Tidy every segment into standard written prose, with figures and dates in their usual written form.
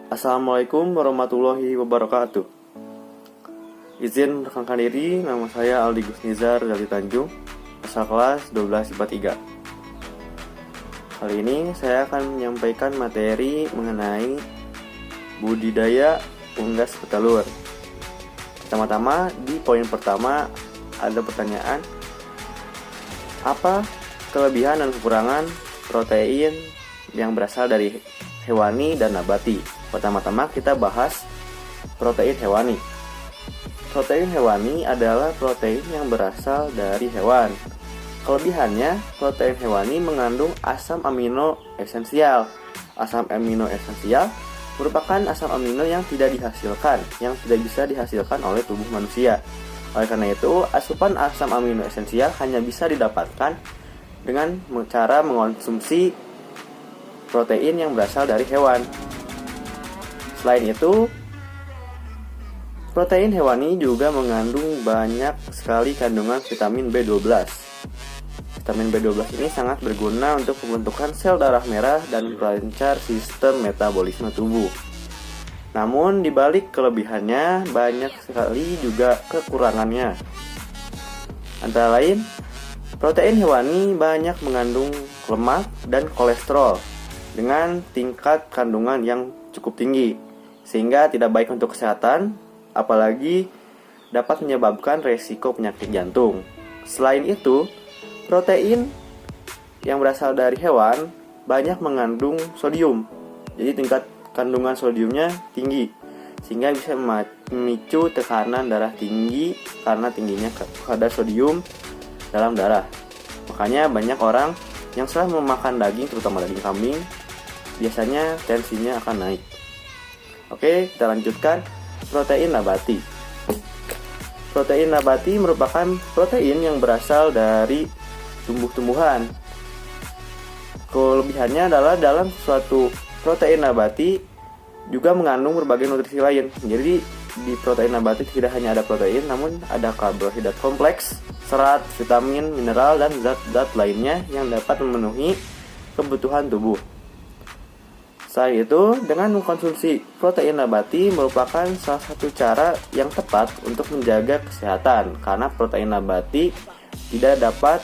Assalamualaikum warahmatullahi wabarakatuh. Izin perkenalkan diri, nama saya Aldi Gusnizar dari Tanjung, asal kelas 12 IPA 3. Kali ini saya akan menyampaikan materi mengenai budidaya unggas petelur. Pertama-tama, di poin pertama ada pertanyaan, apa kelebihan dan kekurangan protein yang berasal dari hewani dan nabati? Pertama-tama kita bahas protein hewani. Protein hewani adalah protein yang berasal dari hewan. Kelebihannya, protein hewani mengandung asam amino esensial. Asam amino esensial merupakan asam amino yang tidak bisa dihasilkan oleh tubuh manusia. Oleh karena itu, asupan asam amino esensial hanya bisa didapatkan dengan cara mengonsumsi protein yang berasal dari hewan. Selain itu, protein hewani juga mengandung banyak sekali kandungan vitamin B12. Vitamin B12 ini sangat berguna untuk pembentukan sel darah merah dan melancar sistem metabolisme tubuh. Namun, di balik kelebihannya, banyak sekali juga kekurangannya. Antara lain, protein hewani banyak mengandung lemak dan kolesterol dengan tingkat kandungan yang cukup tinggi, sehingga tidak baik untuk kesehatan, apalagi dapat menyebabkan resiko penyakit jantung. Selain itu, protein yang berasal dari hewan banyak mengandung sodium. Jadi tingkat kandungan sodiumnya tinggi, sehingga bisa memicu tekanan darah tinggi karena tingginya kadar sodium dalam darah. Makanya banyak orang yang setelah memakan daging, terutama daging kambing, biasanya tensinya akan naik. Oke, kita lanjutkan. Protein nabati. Protein nabati merupakan protein yang berasal dari tumbuh-tumbuhan. Kelebihannya adalah dalam suatu protein nabati juga mengandung berbagai nutrisi lain. Jadi di protein nabati tidak hanya ada protein, namun ada karbohidrat kompleks, serat, vitamin, mineral, dan zat-zat lainnya yang dapat memenuhi kebutuhan tubuh. Selain itu, dengan mengkonsumsi protein nabati merupakan salah satu cara yang tepat untuk menjaga kesehatan, karena protein nabati tidak dapat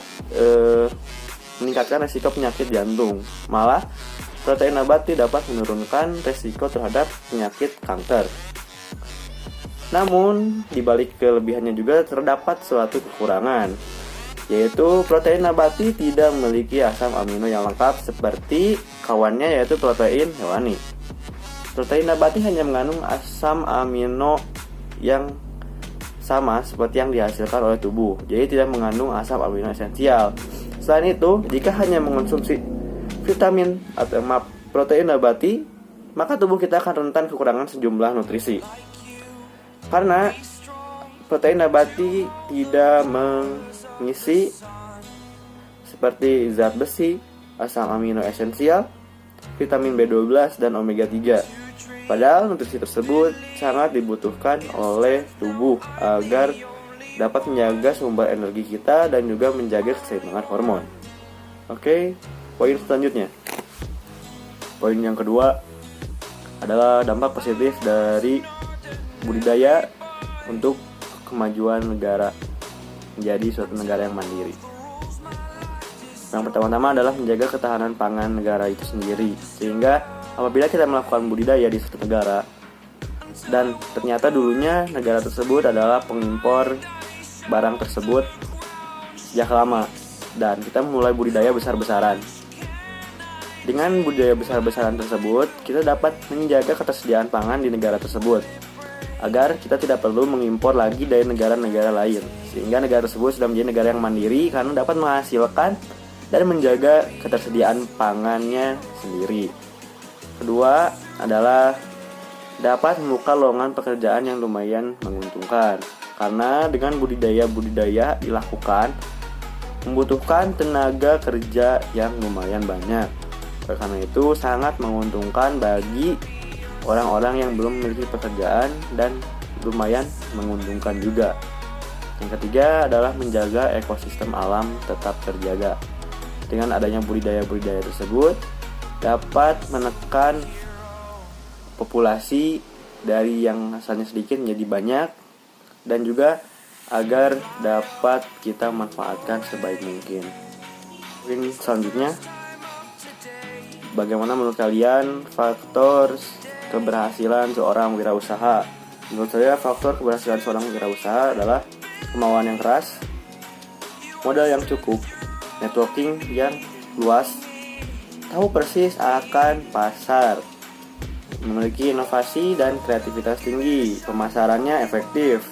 meningkatkan resiko penyakit jantung. Malah, protein nabati dapat menurunkan resiko terhadap penyakit kanker. Namun, di balik kelebihannya juga terdapat suatu kekurangan, yaitu protein nabati tidak memiliki asam amino yang lengkap seperti kawannya, yaitu protein hewani. Protein nabati hanya mengandung asam amino yang sama seperti yang dihasilkan oleh tubuh, jadi tidak mengandung asam amino esensial. Selain itu, jika hanya mengonsumsi vitamin atau protein nabati, maka tubuh kita akan rentan kekurangan sejumlah nutrisi. Karena protein nabati tidak mengisi seperti zat besi, asam amino esensial, vitamin B12, dan omega 3. Padahal nutrisi tersebut sangat dibutuhkan oleh tubuh agar dapat menjaga sumber energi kita dan juga menjaga keseimbangan hormon. Oke, poin selanjutnya. Poin yang kedua adalah dampak positif dari budidaya untuk kemajuan negara menjadi suatu negara yang mandiri. Yang pertama-tama adalah menjaga ketahanan pangan negara itu sendiri, sehingga apabila kita melakukan budidaya di suatu negara dan ternyata dulunya negara tersebut adalah pengimpor barang tersebut sejak lama dan kita mulai budidaya besar-besaran. Dengan budidaya besar-besaran tersebut, kita dapat menjaga ketersediaan pangan di negara tersebut agar kita tidak perlu mengimpor lagi dari negara-negara lain, sehingga negara tersebut sudah menjadi negara yang mandiri karena dapat menghasilkan dan menjaga ketersediaan pangannya sendiri. Kedua adalah dapat membuka lowongan pekerjaan yang lumayan menguntungkan, karena dengan budidaya dilakukan membutuhkan tenaga kerja yang lumayan banyak. Karena itu sangat menguntungkan bagi orang-orang yang belum memiliki pekerjaan dan lumayan menguntungkan juga. Yang ketiga adalah menjaga ekosistem alam tetap terjaga. Dengan adanya budidaya-budidaya tersebut dapat menekan populasi dari yang asalnya sedikit menjadi banyak, dan juga agar dapat kita manfaatkan sebaik mungkin. Mungkin selanjutnya, bagaimana menurut kalian faktor keberhasilan seorang wirausaha? Menurut saya faktor keberhasilan seorang wirausaha adalah kemauan yang keras, modal yang cukup, networking yang luas, tahu persis akan pasar, memiliki inovasi dan kreativitas tinggi, pemasarannya efektif,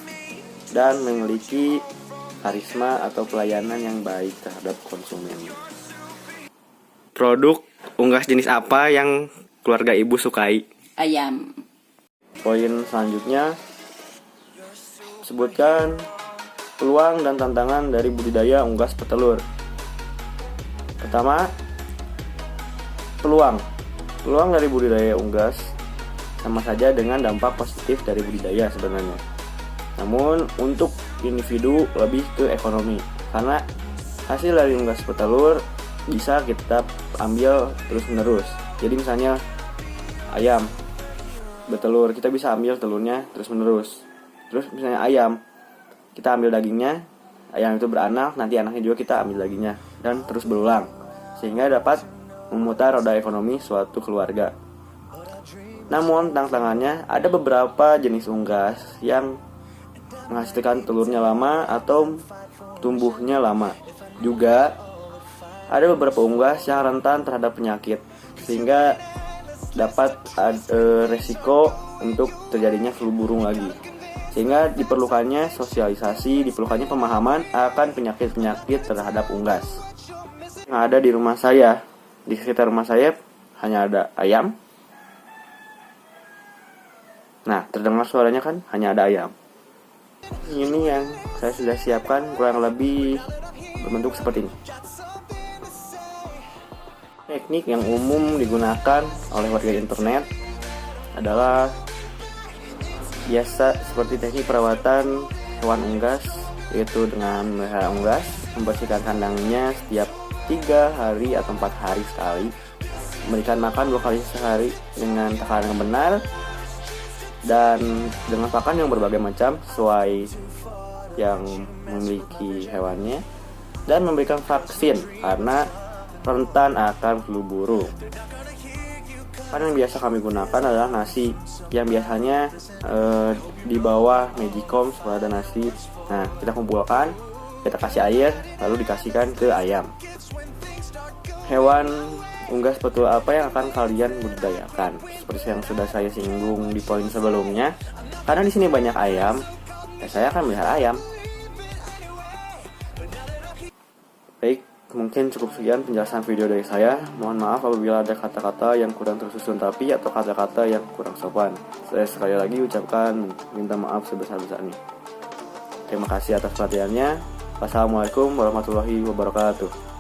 dan memiliki karisma atau pelayanan yang baik terhadap konsumen. Produk unggas jenis apa yang keluarga ibu sukai? Ayam. Poin selanjutnya, sebutkan peluang dan tantangan dari budidaya unggas petelur. Pertama, peluang dari budidaya unggas sama saja dengan dampak positif dari budidaya sebenarnya. Namun untuk individu lebih ke ekonomi, karena hasil dari unggas petelur bisa kita ambil terus menerus. Jadi misalnya ayam betelur, kita bisa ambil telurnya terus menerus. Terus misalnya ayam, kita ambil dagingnya, ayam itu beranak, nanti anaknya juga kita ambil dagingnya, dan terus berulang, sehingga dapat memutar roda ekonomi suatu keluarga. Namun tantangannya, ada beberapa jenis unggas yang menghasilkan telurnya lama atau tumbuhnya lama. Juga ada beberapa unggas yang rentan terhadap penyakit, sehingga dapat resiko untuk terjadinya flu burung lagi. Sehingga diperlukannya sosialisasi, diperlukannya pemahaman akan penyakit-penyakit terhadap unggas. Yang ada di rumah saya, di sekitar rumah saya hanya ada ayam. Nah, terdengar suaranya kan, hanya ada ayam. Ini yang saya sudah siapkan kurang lebih berbentuk seperti ini. Teknik yang umum digunakan oleh warga internet adalah biasa seperti teknik perawatan hewan unggas, yaitu dengan memelihara unggas, membersihkan kandangnya setiap 3 hari atau 4 hari sekali, memberikan makan 2 kali sehari dengan takaran yang benar, dan dengan pakan yang berbagai macam sesuai yang memiliki hewannya, dan memberikan vaksin karena rentan akan flu burung. Pakan yang biasa kami gunakan adalah nasi, yang biasanya di bawah magicom sudah ada nasi. Nah, kita kumpulkan, kita kasih air, lalu dikasihkan ke ayam. Hewan unggas petelur apa yang akan kalian budidayakan? Seperti yang sudah saya singgung di poin sebelumnya, karena di sini banyak ayam, ya saya akan melihara ayam. Baik, mungkin cukup sekian penjelasan video dari saya. Mohon maaf apabila ada kata-kata yang kurang tersusun rapi atau kata-kata yang kurang sopan. Saya sekali lagi ucapkan minta maaf sebesar-besarnya. Terima kasih atas perhatiannya. Wassalamualaikum warahmatullahi wabarakatuh.